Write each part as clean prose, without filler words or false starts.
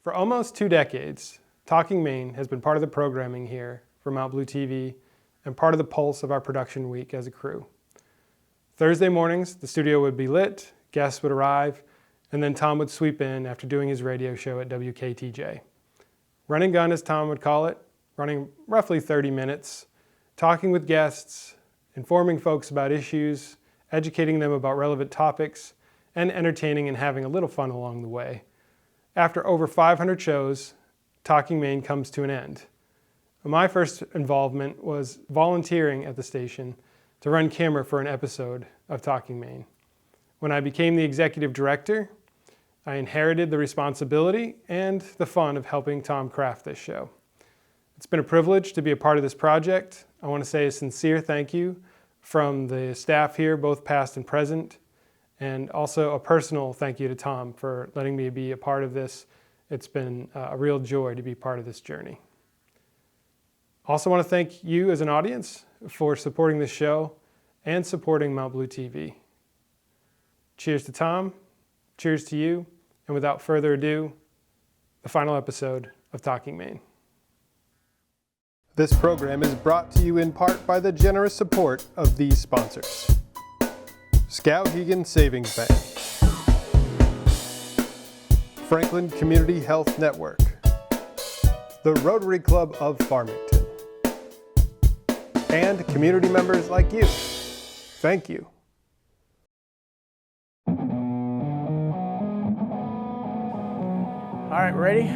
For almost 2 decades, Talking Maine has been part of the programming here for Mount Blue TV and part of the pulse of our production week as a crew. Thursday mornings, the studio would be lit, guests would arrive, and then Tom would sweep in after doing his radio show at WKTJ. Run and gun, as Tom would call it, running roughly 30 minutes, talking with guests, informing folks about issues, educating them about relevant topics, and entertaining and having a little fun along the way. After over 500 shows, Talking Maine comes to an end. My first involvement was volunteering at the station to run camera for an episode of Talking Maine. When I became the executive director, I inherited the responsibility and the fun of helping Tom craft this show. It's been a privilege to be a part of this project. I want to say a sincere thank you from the staff here, both past and present, and also a personal thank you to Tom for letting me be a part of this. It's been a real joy to be part of this journey. Also want to thank you as an audience for supporting this show and supporting Mount Blue TV. Cheers to Tom, cheers to you, and without further ado, the final episode of Talking Maine. This program is brought to you in part by the generous support of these sponsors. Skowhegan Savings Bank, Franklin Community Health Network, the Rotary Club of Farmington, and community members like you. Thank you. All right, ready?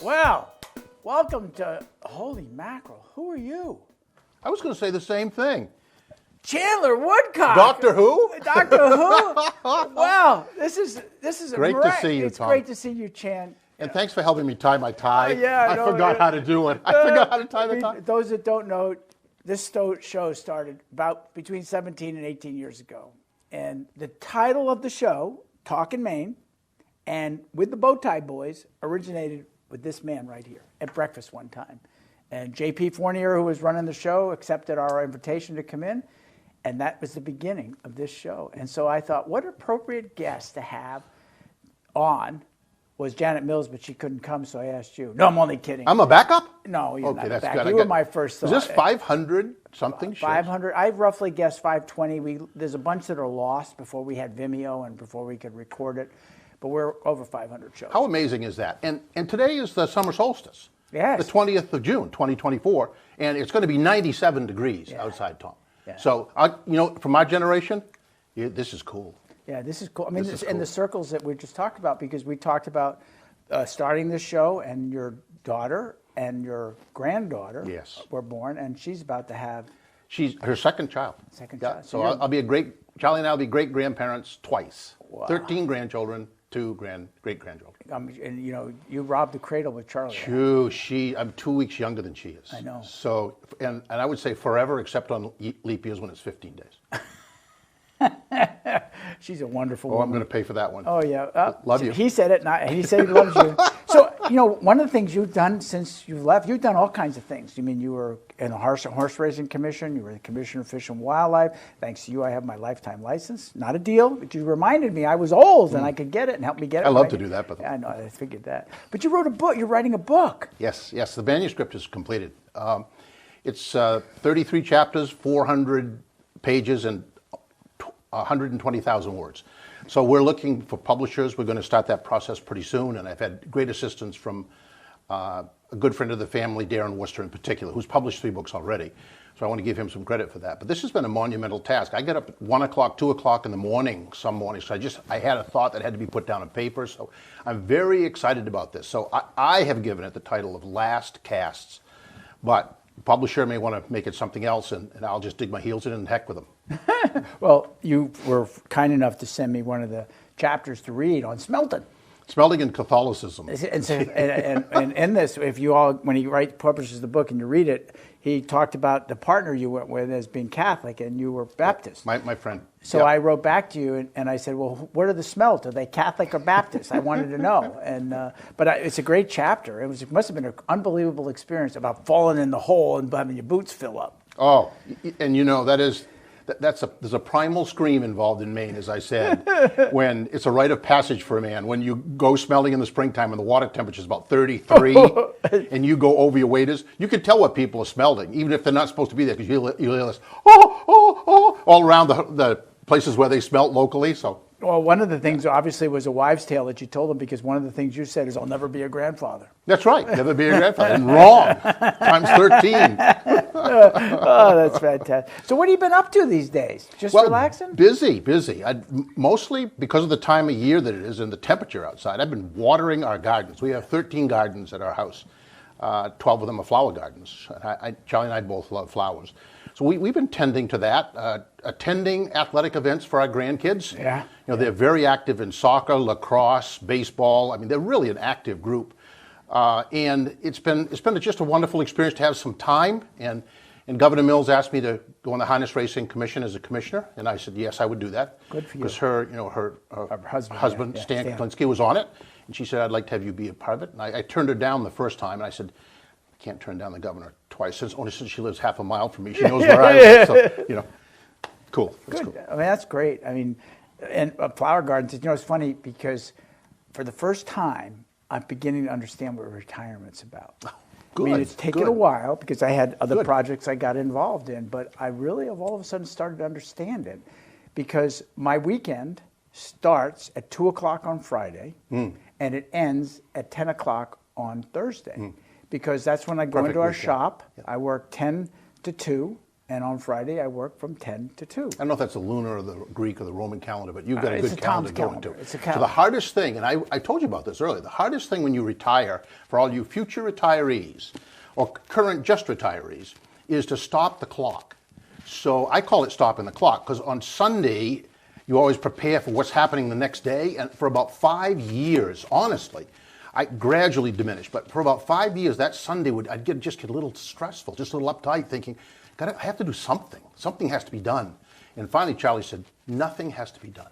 Well, welcome to, holy mackerel, who are you? I was going to say the same thing. Chandler Woodcock. Doctor Who? Doctor Who? Wow, this is Great to see you, It's Tom. great to see you, Chan. And thanks for helping me tie my tie. Yeah, I forgot how to do it. I forgot how to tie the tie. Those that don't know, this show started about between 17 and 18 years ago. And the title of the show, Talkin' Maine, and With the Bowtie Boys, originated with this man right here at breakfast one time. And J.P. Fournier, who was running the show, accepted our invitation to come in. And that was the beginning of this show. And so I thought, what appropriate guest to have on was Janet Mills, but she couldn't come, so I asked you. No, I'm only kidding. I'm a backup? No, you're Okay, not that's back. good. You were my first thought. Is this 500 something shows? 500. I roughly guessed 520. There's a bunch that are lost before we had Vimeo and before we could record it. But we're over 500 shows. How amazing is that? And today is the summer solstice. Yes. The 20th of June, 2024. And it's going to be 97 degrees outside, Tom. Yeah. So, from my generation, this is cool. Yeah, this is cool. I mean, This is in the cool. circles that we just talked about, because we talked about starting this show, and your daughter and your granddaughter were born, and she's about to have... She's her second child. Second Yeah, child. so I'll be Charlie and I will be great grandparents twice. Wow. 13 grandchildren, 2 great grandchildren. and you robbed the cradle with Charlie. I'm 2 weeks younger than she is. I know. So, and I would say forever, except on leap years when it's 15 days. She's a wonderful Oh, woman. I'm going to pay for that one. Oh, yeah. Love you. He said it, and he said he loves you. So, one of the things you've done since you've left, you've done all kinds of things. You mean you were in the horse racing commission, you were the commissioner of Fish and Wildlife. Thanks to you, I have my lifetime license. Not a deal, but you reminded me I was old and I could get it and help me get it. I love to do that, by the way. I know, I figured that. But you wrote a book. You're writing a book. Yes, the manuscript is completed. It's 33 chapters, 400 pages, and 120,000 words. So we're looking for publishers. We're going to start that process pretty soon, and I've had great assistance from a good friend of the family, Darren Worcester in particular, who's published 3 books already. So I want to give him some credit for that. But this has been a monumental task. I get up at 1 o'clock, 2 o'clock in the morning some mornings. So I had a thought that had to be put down on paper. So I'm very excited about this. So I have given it the title of Last Casts, but the publisher may want to make it something else, and I'll just dig my heels in and heck with them. Well, you were kind enough to send me one of the chapters to read on Smelton. Smelding and Catholicism. And, so, and in this, if you all, when he publishes the book and you read it, he talked about the partner you went with as being Catholic, and you were Baptist. My friend. So I wrote back to you, and I said, well, what are the Smelts? Are they Catholic or Baptist? I wanted to know. And it's a great chapter. It must have been an unbelievable experience about falling in the hole and having your boots fill up. Oh, and there's a primal scream involved in Maine, as I said, when it's a rite of passage for a man. When you go smelling in the springtime and the water temperature is about 33 and you go over your waders, you can tell what people are smelling, even if they're not supposed to be there, because you'll hear this, all around the places where they smelt locally. So. Well, one of the things obviously was a wives' tale that you told them, because one of the things you said is, I'll never be a grandfather. That's right, never be a grandfather. And wrong, times 13. Oh, that's fantastic. So what have you been up to these days? Just relaxing? Busy. Mostly because of the time of year that it is and the temperature outside. I've been watering our gardens. We have 13 gardens at our house. 12 of them are flower gardens. Charlie and I both love flowers. So we've been tending to that, attending athletic events for our grandkids. Yeah. They're very active in soccer, lacrosse, baseball. I mean, they're really an active group. And it's been just a wonderful experience to have some time. And Governor Mills asked me to go on the Harness Racing Commission as a commissioner, and I said yes, I would do that. Good for you. Because her husband Stan Kuklinski, was on it, and she said, I'd like to have you be a part of it. And I turned her down the first time, and I said, I can't turn down the governor twice, only since she lives half a mile from me. She knows where I live. So, cool. That's good. Cool. I mean, that's great. I mean, and flower gardens, it's funny because for the first time, I'm beginning to understand what retirement's about. Good. I mean, it's taken a while because I had other Good. projects I got involved in, but I really have all of a sudden started to understand it, because my weekend starts at 2 o'clock on Friday and it ends at 10 o'clock on Thursday, because that's when I go into our shop. Yeah. I work 10 to 2. And on Friday, I work from 10 to 2. I don't know if that's the lunar or the Greek or the Roman calendar, but you've got a good calendar going to. It's a calendar. So the hardest thing, and I told you about this earlier, the hardest thing when you retire, for all you future retirees or current just retirees, is to stop the clock. So I call it stopping the clock, because on Sunday, you always prepare for what's happening the next day. And for about 5 years, honestly, I gradually diminished, but for about 5 years, that Sunday I'd just get a little stressful, just a little uptight, thinking, I have to do something. Something has to be done. And finally, Charlie said, nothing has to be done.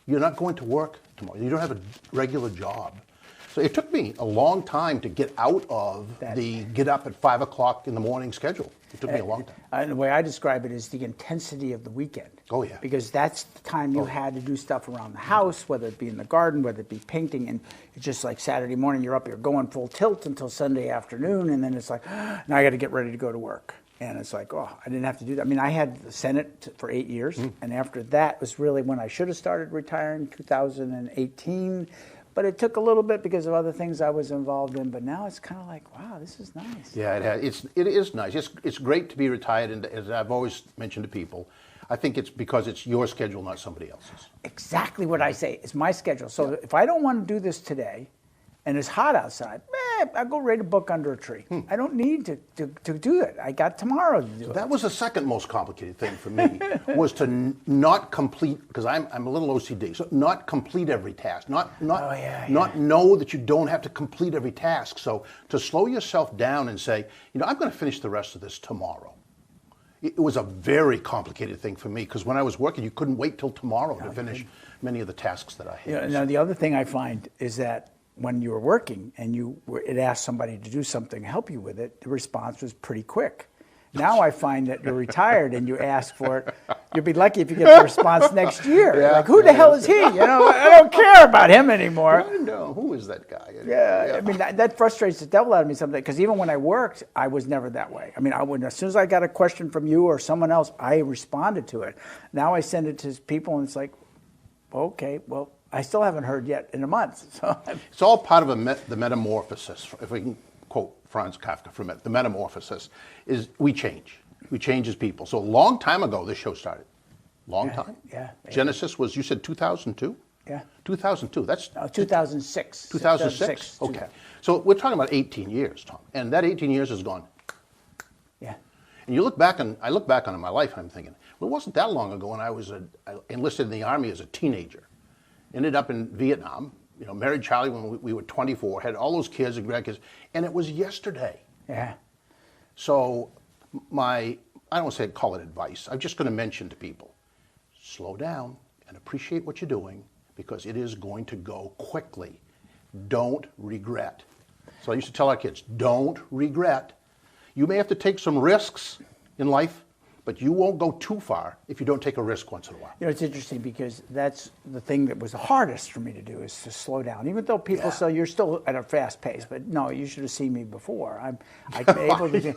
You're not going to work tomorrow. You don't have a regular job. So it took me a long time to get out of the get up at 5 o'clock in the morning schedule. It took me a long time. And the way I describe it is the intensity of the weekend. Oh, yeah. Because that's the time you had to do stuff around the house, whether it be in the garden, whether it be painting. And it's just like Saturday morning, you're up, you're going full tilt until Sunday afternoon. And then it's like, now I got to get ready to go to work. And it's like, I didn't have to do that. I mean, I had the Senate for 8 years. And after that was really when I should have started retiring, 2018. But it took a little bit because of other things I was involved in. But now it's kind of like, wow, this is nice. Yeah, it is nice. It's great to be retired. And as I've always mentioned to people, I think it's because it's your schedule, not somebody else's. Exactly what I say. It's my schedule. So if I don't want to do this today, and it's hot outside, I'll go read a book under a tree. I don't need to do it. I got tomorrow to do it. That was the second most complicated thing for me, was to not complete, because I'm a little OCD, so not complete every task, not know that you don't have to complete every task. So to slow yourself down and say, I'm going to finish the rest of this tomorrow. It was a very complicated thing for me, because when I was working, you couldn't wait till tomorrow to finish many of the tasks that I had. Now, the other thing I find is that when you were working and it asked somebody to do something, help you with it, the response was pretty quick. Now I find that you're retired and you ask for it, you'll be lucky if you get the response next year. Yeah, like, who the hell is he? I don't care about him anymore. I know, who is that guy? Yeah. I mean, that frustrates the devil out of me sometimes, because even when I worked, I was never that way. I mean, as soon as I got a question from you or someone else, I responded to it. Now I send it to people and it's like, okay, well, I still haven't heard yet in a month. So it's all part of the metamorphosis. If we can quote Franz Kafka from it, the metamorphosis is we change. We change as people. So a long time ago, this show started. Long time. Yeah. Genesis was, you said 2002? Yeah. 2002. That's 2006. 2006. Okay. So we're talking about 18 years, Tom, and that 18 years has gone. Yeah. And you look back, and I look back on my life, and I'm thinking, well, it wasn't that long ago when I enlisted in the Army as a teenager. Ended up in Vietnam, married Charlie when we were 24, had all those kids and grandkids, and it was yesterday. Yeah. So I don't want to call it advice. I'm just going to mention to people, slow down and appreciate what you're doing because it is going to go quickly. Don't regret. So I used to tell our kids, don't regret. You may have to take some risks in life, but you won't go too far if you don't take a risk once in a while. It's interesting because that's the thing that was the hardest for me to do is to slow down. Even though people say you're still at a fast pace, but no, you should have seen me before. I'm able to.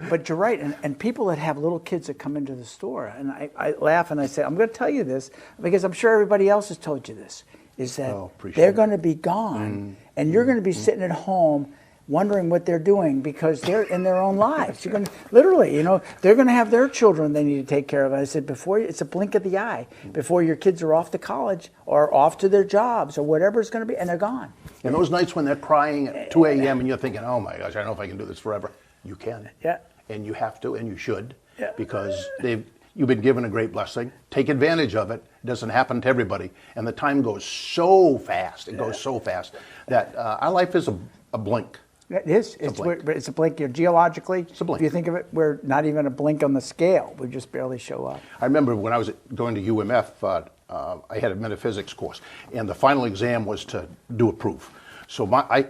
But you're right. And people that have little kids that come into the store, and I laugh and I say, I'm going to tell you this because I'm sure everybody else has told you this, is that they're going to be gone, and you're going to be sitting at home wondering what they're doing because they're in their own lives. You're going to, literally, they're going to have their children they need to take care of. I said, it's a blink of the eye before your kids are off to college or off to their jobs or whatever it's going to be, and they're gone. And those nights when they're crying at 2 a.m. and you're thinking, oh my gosh, I don't know if I can do this forever. You can. Yeah. And you have to, and you should, because you've been given a great blessing. Take advantage of it. It doesn't happen to everybody. And the time goes so fast. It goes so fast that our life is a blink. It is. It's a blink. Geologically, it's a blink. If you think of it, we're not even a blink on the scale. We just barely show up. I remember when I was going to UMF, I had a metaphysics course, and the final exam was to do a proof. So I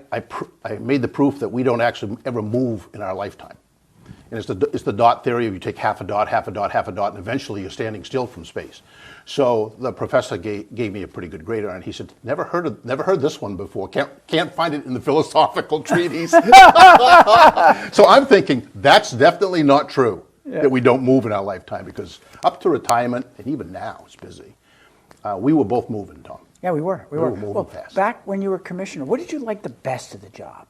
made the proof that we don't actually ever move in our lifetime. And it's the dot theory of you take half a dot, half a dot, half a dot, and eventually you're standing still from space. So the professor gave me a pretty good grade on it. He said, never heard this one before. Can't find it in the philosophical treatise. So I'm thinking that's definitely not true, that we don't move in our lifetime, because up to retirement, and even now it's busy, we were both moving, Tom. Yeah, we were. We were moving fast. Back when you were commissioner, what did you like the best of the job?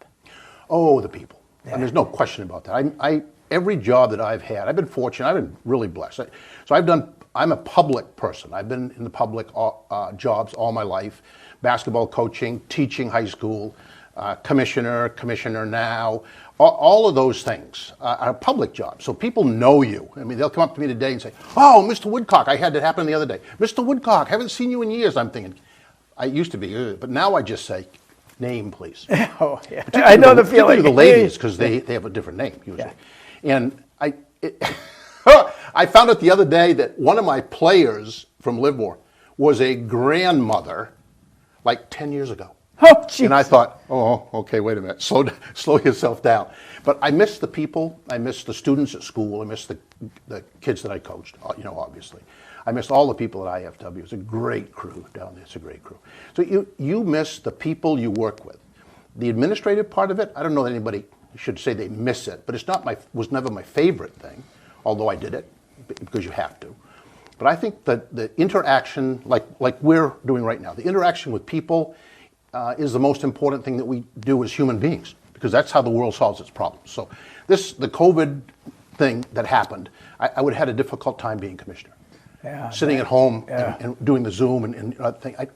Oh, the people. Yeah. And there's no question about that. Every job that I've had, I've been fortunate. I've been really blessed. I'm a public person. I've been in the public jobs all my life. Basketball coaching, teaching high school, commissioner now. All of those things are public jobs. So people know you. I mean, they'll come up to me today and say, oh, Mr. Woodcock, I had that happen the other day. Mr. Woodcock, haven't seen you in years. I'm thinking, I used to be, but now I just say, name, please. Oh, yeah. I know the feeling. Particularly the ladies, because they have a different name usually. Yeah. And I found out the other day that one of my players from Livermore was a grandmother like 10 years ago. Oh, geez. And I thought, oh, okay, wait a minute, slow yourself down. But I miss the people, I miss the students at school, I miss the kids that I coached, obviously. I miss all the people at IFW. It's a great crew down there. It's a great crew. So you miss the people you work with. The administrative part of it, I don't know that anybody should say they miss it, but was never my favorite thing, although I did it because you have to. But I think that the interaction, like we're doing right now, the interaction with people is the most important thing that we do as human beings, because that's how the world solves its problems. So the COVID thing that happened, I would have had a difficult time being commissioner. Yeah, sitting at home and doing the Zoom and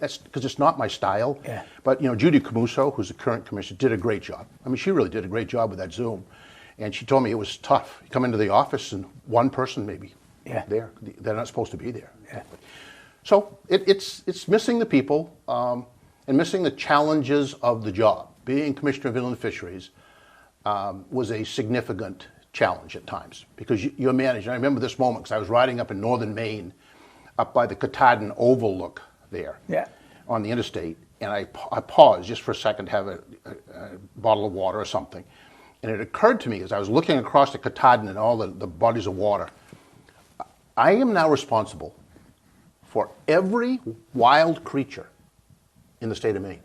that's because it's not my style. Yeah. But Judy Camuso, who's the current commissioner, did a great job. I mean, she really did a great job with that Zoom, and she told me it was tough. You come into the office and one person maybe there, they're not supposed to be there. Yeah. So it's missing the people and missing the challenges of the job. Being commissioner of inland fisheries was a significant challenge at times, because you're managing. I remember this moment because I was riding up in northern Maine, up by the Katahdin overlook there on the interstate, and I paused just for a second to have a bottle of water or something, and it occurred to me as I was looking across the Katahdin and all the bodies of water, I am now responsible for every wild creature in the state of Maine.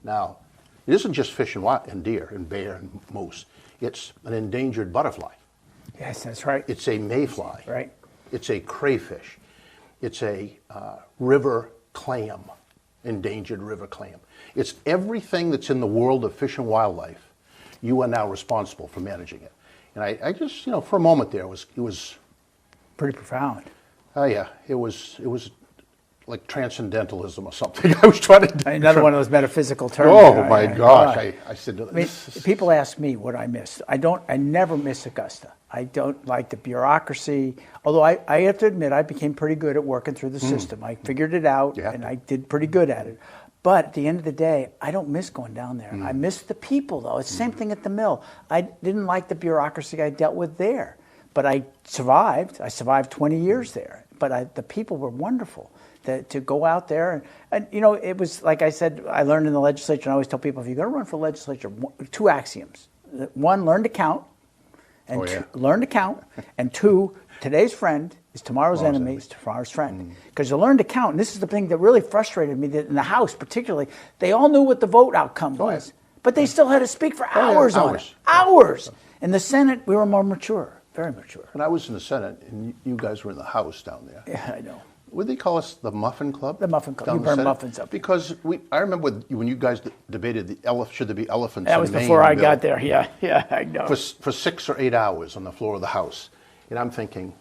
Now, it isn't just fish and deer and bear and moose. It's an endangered butterfly. Yes, that's right. It's a mayfly. Right. It's a crayfish. It's a river clam, endangered river clam. It's everything that's in the world of fish and wildlife. You are now responsible for managing it. And I just, for a moment there, it was pretty profound. Oh yeah, it was like transcendentalism or something. I was trying to. Another one of those metaphysical terms. Oh my gosh! I said. People ask me what I miss. I never miss Augusta. I don't like the bureaucracy. Although I have to admit, I became pretty good at working through the system. I figured it out, and I did pretty good at it. But at the end of the day, I don't miss going down there. I miss the people, though. It's the same thing at the mill. I didn't like the bureaucracy I dealt with there. But I survived. I survived 20 years there. But the people were wonderful. To go out there. And, you know, it was, like I said, I learned in the legislature, and I always tell people, if you're going to run for legislature, 2 axioms. 1, learn to count. And learn to count. And 2, today's friend is tomorrow's enemy is tomorrow's friend. Because you learn to count, and this is the thing that really frustrated me, that in the House particularly, they all knew what the vote outcome was. But they still had to speak for hours on it. Hours. In the Senate, we were more mature. Very mature. When I was in the Senate, and you guys were in the House down there. Yeah, I know. Would they call us the Muffin Club? The Muffin Club. You burn muffins up. Because I remember when you guys debated should there be elephants that was in Maine before I got there. Yeah, I know. For 6 or 8 hours on the floor of the House. And I'm thinking,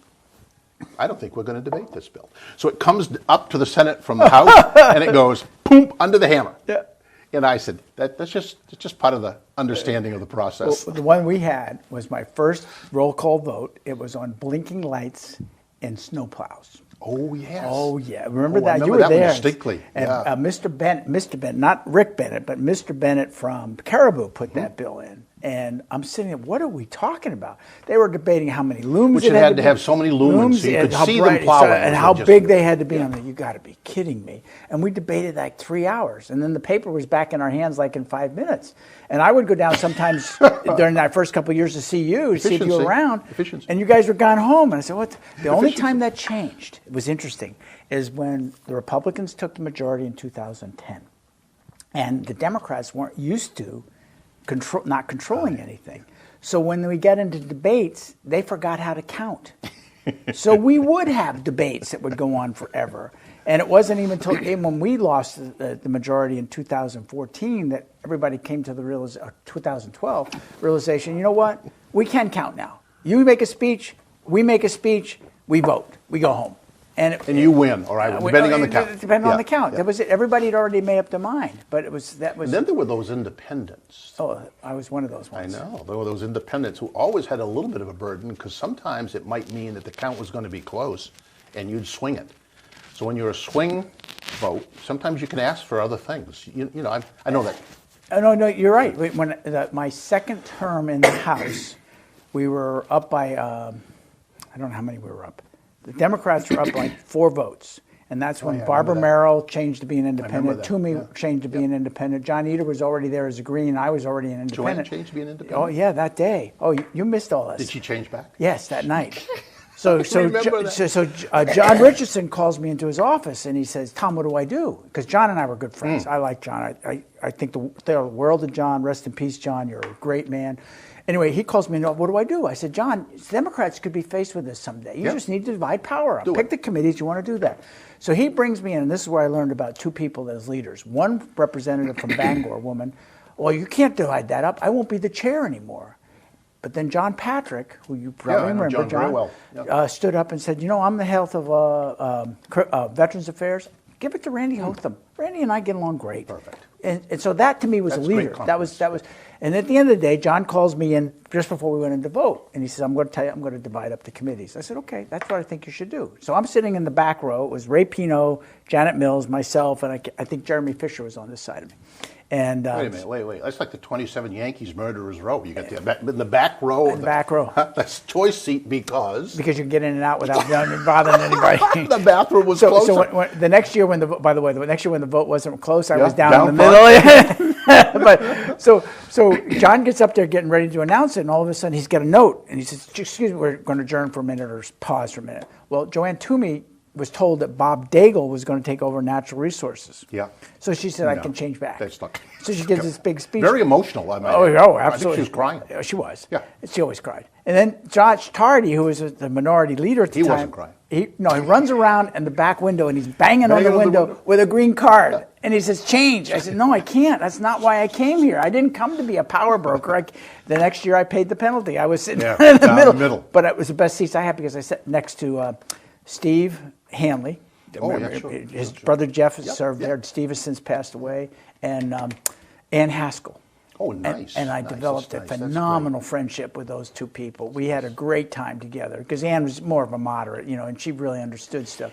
I don't think we're going to debate this bill. So it comes up to the Senate from the House, and it goes, boom, under the hammer. Yeah. And I said, that's just part of the understanding of the process. Well, the one we had was my first roll call vote. It was on blinking lights and snowplows. Oh, yes. Oh, yeah. Remember that? I You remember were that there. one distinctly. And Yeah. Mr. Bennett, not Rick Bennett, but Mr. Bennett from Caribou put that bill in. And I'm sitting there, what are we talking about? They were debating how many lumens Which it had to have so many lumens so you could see them plowing. And how big they had to be. I'm like, you got to be kidding me. And we debated like 3 hours. And then the paper was back in our hands like in 5 minutes. And I would go down sometimes during that first couple of years to see you, to see if you were around. And you guys were gone home. And I said, what? The only time that changed, it was interesting, is when the Republicans took the majority in 2010. And the Democrats weren't used to not controlling anything. So when we get into debates, they forgot how to count. So we would have debates that would go on forever. And it wasn't even until when we lost the majority in 2014 that everybody came to the 2012 realization, you know what? We can count now. You make a speech, we make a speech, we vote, we go home. And you win, all right, depending on the count. Depending on the count. Yeah. That was it. Everybody had already made up their mind, but it was that was. And then there were those independents. Oh, I was one of those ones. I know. There were those independents who always had a little bit of a burden because sometimes it might mean that the count was going to be close and you'd swing it. So when you're a swing vote, sometimes you can ask for other things. You know, I know that. No, you're right. When my second term in the House, we were up by, I don't know how many we were up. The Democrats were up like 4 votes. And that's when Barbara Merrill changed to be an independent. Toomey changed to be an independent. John Eder was already there as a Green. I was already an independent. Joanne changed to be an independent? Oh, yeah, that day. Oh, you missed all this. Did she change back? Yes, that night. So John Richardson calls me into his office and he says, Tom, what do I do? Because John and I were good friends. I like John. I think the world of John. Rest in peace, John. You're a great man. Anyway, he calls me, what do I do? I said, John, Democrats could be faced with this someday. You just need to divide power up. Pick the committees you want to do that. So he brings me in, and this is where I learned about 2 people as leaders. One representative from Bangor, woman, well, you can't divide that up. I won't be the chair anymore. But then John Patrick, who you probably remember, John very well. Stood up and said, I'm the health of Veterans Affairs. Give it to Randy Hotham. Randy and I get along great. Perfect. And so that to me was a leader. That was. And at the end of the day, John calls me in just before we went in to vote, and he says, "I'm going to tell you, I'm going to divide up the committees." I said, "Okay, that's what I think you should do." So I'm sitting in the back row. It was Ray Pino, Janet Mills, myself, and I think Jeremy Fisher was on this side of me. And wait a minute, wait. That's like the 27 Yankees murderers row. You got in the back row. In the back row. That's choice seat because you can get in and out without bothering anybody. The bathroom was closer. So when the next year when the vote wasn't close, I was down in the middle. But so John gets up there getting ready to announce it, and all of a sudden he's got a note, and he says, "Excuse me, we're going to adjourn for a minute or pause for a minute." Well, Joanne Toomey was told that Bob Daigle was going to take over natural resources. Yeah. So she said, I can change back. That's not. So she gives this big speech. Very emotional, I mean. Oh, absolutely. I think she was crying. She was. Yeah. She always cried. And then Josh Tardy, who was the minority leader at the time. He wasn't crying. He runs around in the back window and he's banging on the window with a green card. Yeah. And he says, change. I said, no, I can't. That's not why I came here. I didn't come to be a power broker. The next year I paid the penalty. I was sitting in the middle. But it was the best seats I had because I sat next to Steve Hanley. His brother Jeff has served there. Steve has since passed away. And Ann Haskell. Oh, nice. And I Nice. developed That's a nice. That's phenomenal friendship with those two people. We had a great time together because Ann was more of a moderate, and she really understood stuff.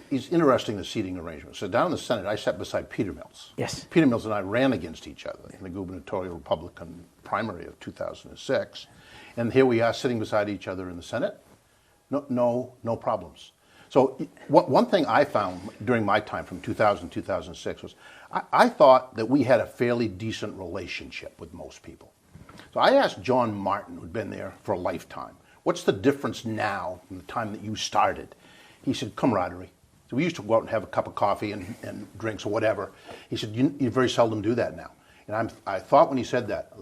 It's interesting, the seating arrangement. So down in the Senate, I sat beside Peter Mills. Yes. Peter Mills and I ran against each other in the gubernatorial Republican primary of 2006. And here we are sitting beside each other in the Senate. No problems. So one thing I found during my time from 2000 to 2006 was I thought that we had a fairly decent relationship with most people. So I asked John Martin, who'd been there for a lifetime, what's the difference now from the time that you started? He said, camaraderie. So we used to go out and have a cup of coffee and drinks or whatever. He said, you very seldom do that now. And I thought when he said that,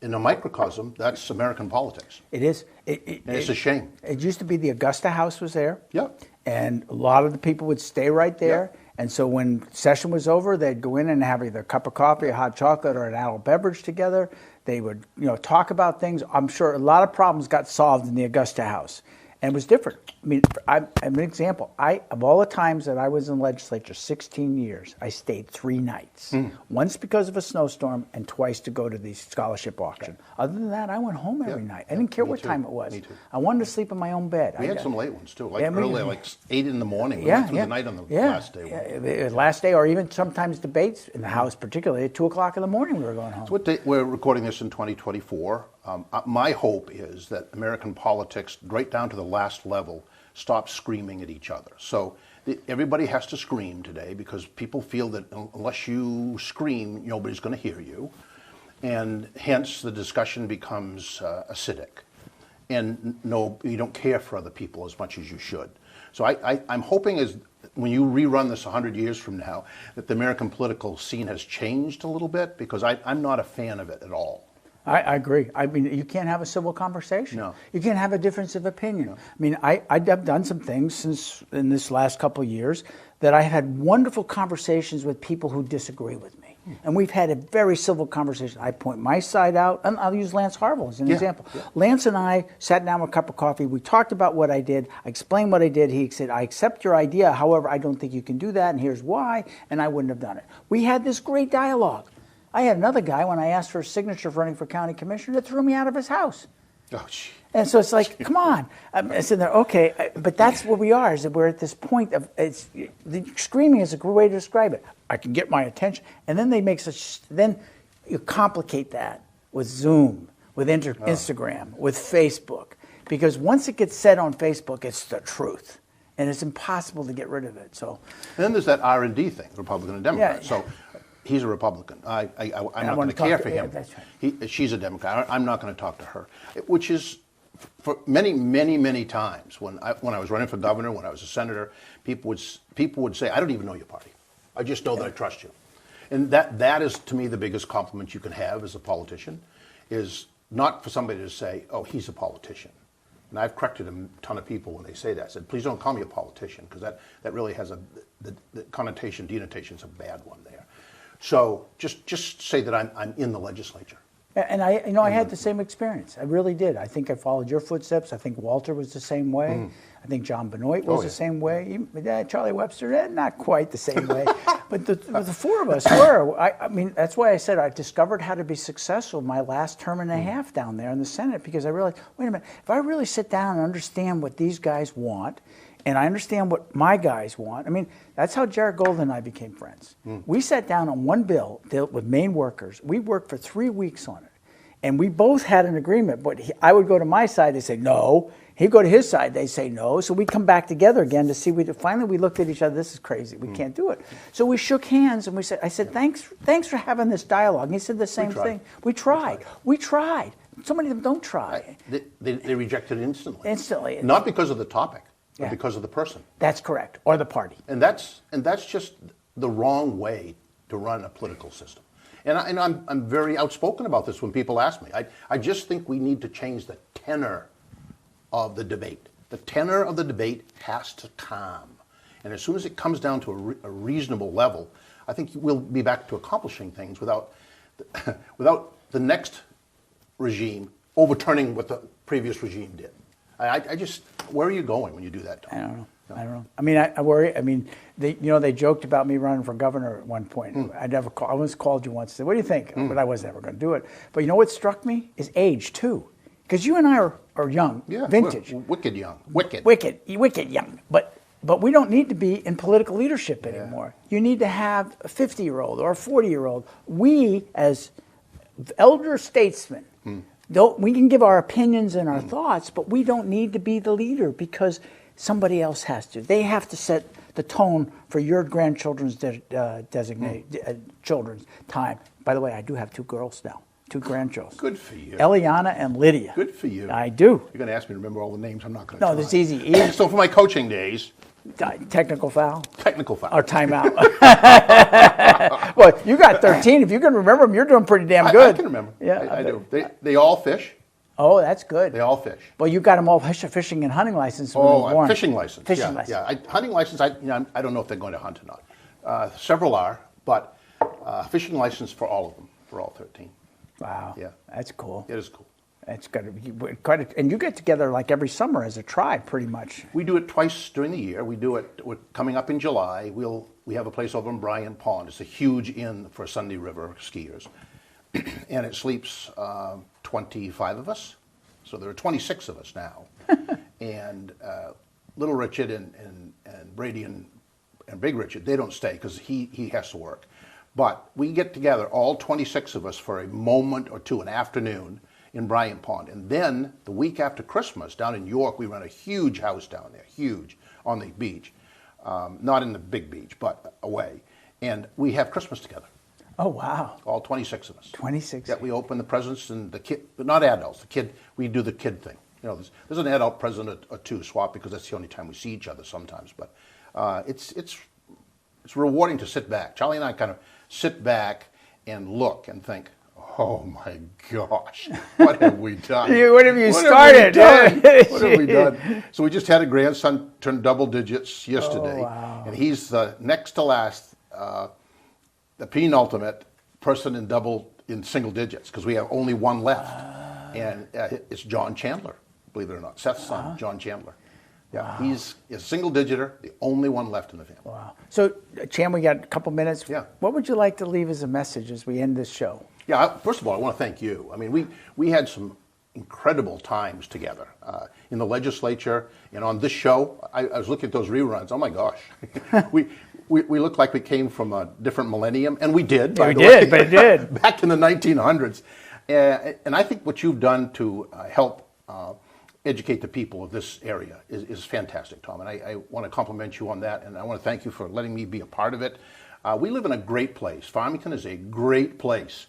in a microcosm, that's American politics. It is. And it's a shame. It used to be the Augusta House was there. Yeah. And a lot of the people would stay right there. Yeah. And so when session was over, they'd go in and have either a cup of coffee, a hot chocolate, or an adult beverage together. They would, talk about things. I'm sure a lot of problems got solved in the Augusta House. And it was different. I mean, I'm an example. Of all the times that I was in the legislature, 16 years, I stayed 3 nights. Once because of a snowstorm and twice to go to the scholarship auction. Other than that, I went home every night. I didn't care what time it was. Me too. I wanted to sleep in my own bed. We had some late ones too, like Yeah, early, like 8 in the morning. We went through the night on the last day. Last day, or even sometimes debates in the House, particularly at 2 o'clock in the morning we were going home. We're recording this in 2024. My hope is that American politics, right down to the last level, stop screaming at each other. So everybody has to scream today because people feel that unless you scream, nobody's going to hear you. And hence the discussion becomes acidic. And no, you don't care for other people as much as you should. So I'm hoping as when you rerun this 100 years from now, that the American political scene has changed a little bit, because I'm not a fan of it at all. I agree. I mean, you can't have a civil conversation. No. You can't have a difference of opinion. No. I mean, I've done some things since in this last couple of years that I had wonderful conversations with people who disagree with me. And we've had a very civil conversation. I point my side out, and I'll use Lance Harville as an example. Yeah. Lance and I sat down with a cup of coffee. We talked about what I did. I explained what I did. He said, I accept your idea. However, I don't think you can do that, and here's why, and I wouldn't have done it. We had this great dialogue. I had another guy, when I asked for a signature for running for county commissioner, that threw me out of his house. Oh, gee. And so it's like, come on. I said, okay, but that's where we are, is that we're at this point of, the screaming is a good way to describe it. I can get my attention. And then then you complicate that with Zoom, with Instagram, with Facebook. Because once it gets said on Facebook, it's the truth. And it's impossible to get rid of it. So. And then there's that R&D thing, Republican and Democrat. Yeah. So he's a Republican. I'm not going to care for him. That's right. She's a Democrat. I'm not going to talk to her. Which is, for many times, when I was running for governor, when I was a senator, people would say, I don't even know your party. I just know that I trust you. And that is, to me, the biggest compliment you can have as a politician, is not for somebody to say, oh, he's a politician. And I've corrected a ton of people when they say that. I said, please don't call me a politician, because that really has the connotation, denotation is a bad one there. So just say that I'm in the legislature. And I had the same experience. I really did. I think I followed your footsteps. I think Walter was the same way. I think John Benoit was the same way. Charlie Webster, not quite the same way. But the four of us were. I mean, that's why I said I discovered how to be successful my last term and a half down there in the Senate, because I realized, wait a minute, if I really sit down and understand what these guys want, and I understand what my guys want. I mean, that's how Jared Golden and I became friends. We sat down on one bill, dealt with Maine workers. We worked for 3 weeks on it. And we both had an agreement. But I would go to my side, they'd say no. He'd go to his side, they'd say no. So we'd come back together again to see. Finally, we looked at each other, this is crazy. We can't do it. So we shook hands and I said, thanks for having this dialogue. And he said the same thing. We tried. So many of them don't try. They rejected it instantly. Instantly. Not because of the topic. But because of the person. That's correct, or the party. And that's just the wrong way to run a political system. And I'm very outspoken about this when people ask me. I just think we need to change the tenor of the debate. The tenor of the debate has to calm. And as soon as it comes down to a reasonable level, I think we'll be back to accomplishing things without the next regime overturning what the previous regime did. I just, where are you going when you do that, Tom? I don't know. I don't know. I mean, I worry. I mean, they joked about me running for governor at one point. I once called you once and said, "What do you think?" But I was never going to do it. But you know what struck me is age too, because you and I are young, vintage, wicked young, wicked young. But we don't need to be in political leadership anymore. You need to have a 50-year-old or a 40-year-old. We, as elder statesmen, we can give our opinions and our thoughts, but we don't need to be the leader because somebody else has to. They have to set the tone for your grandchildren's children's time. By the way, I do have 2 girls now, 2 grandchildren. Good for you. Eliana and Lydia. Good for you. I do. You're going to ask me to remember all the names. I'm not going to No, try. that's easy. So for my coaching days. Technical foul? Technical foul. Or timeout. Well, you got 13. If you can remember them, you're doing pretty damn good. I can remember. Yeah, I do. They all fish. Oh, that's good. They all fish. Well, you got them all fishing and hunting license when they were born. Fishing license. Fishing license. Yeah, hunting license, I don't know if they're going to hunt or not. Several are, but fishing license for all of them, for all 13. Wow. Yeah. That's cool. It is cool. It's got to be quite and you get together like every summer as a tribe, pretty much. We do it twice during the year. We do it. We're coming up in July. We have a place over in Bryan Pond. It's a huge inn for Sunday River skiers, and it sleeps 25 of us. So there are 26 of us now, and Little Richard and Brady and Big Richard, they don't stay because he has to work. But we get together, all 26 of us, for a moment or two, an afternoon in Bryan Pond. And then the week after Christmas, down in York, we rent a huge house down there, huge, on the beach. Not in the big beach, but away. And we have Christmas together. Oh, wow. All 26 of us. 26? Yeah, we open the presents and the kid, but not adults. The kid, we do the kid thing. You know, there's an adult present or 2 swap because that's the only time we see each other sometimes. But it's rewarding to sit back. Charlie and I kind of sit back and look and think, oh my gosh, what have we done? What have you started? What have we done? So we just had a grandson turn double digits yesterday. Oh, wow. And he's the next to last, the penultimate person in single digits because we have only one left. And it's John Chandler, believe it or not. Seth's son, John Chandler. Yeah, wow. He's a single digiter, the only one left in the family. Wow. So, Chan, we got a couple minutes. Yeah. What would you like to leave as a message as we end this show? Yeah, first of all, I want to thank you. I mean, we had some incredible times together in the legislature and on this show. I was looking at those reruns. Oh my gosh, we look like we came from a different millennium, and we did. Yeah, we did, but it did back in the 1900s. And I think what you've done to help educate the people of this area is fantastic, Tom. And I want to compliment you on that, and I want to thank you for letting me be a part of it. We live in a great place. Farmington is a great place.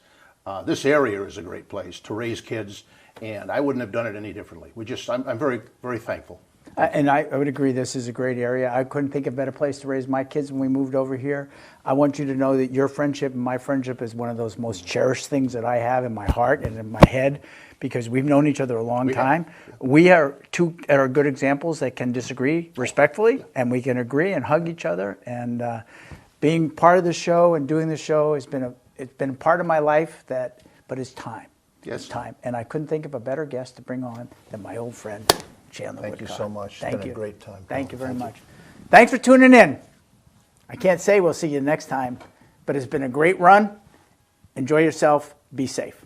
This area is a great place to raise kids, and I wouldn't have done it any differently. I'm very, very thankful. And I would agree this is a great area. I couldn't think of a better place to raise my kids when we moved over here. I want you to know that your friendship and my friendship is one of those most cherished things that I have in my heart and in my head because we've known each other a long time. We are two that are good examples that can disagree respectfully, and we can agree and hug each other. And being part of the show and doing the show has been it's been part of my life, but it's time. Yes. It's time. And I couldn't think of a better guest to bring on than my old friend, Chandler Thank you Woodcock. so much. Thank It's been you. a great time. Thank you very much. Thanks for tuning in. I can't say we'll see you next time, but it's been a great run. Enjoy yourself. Be safe.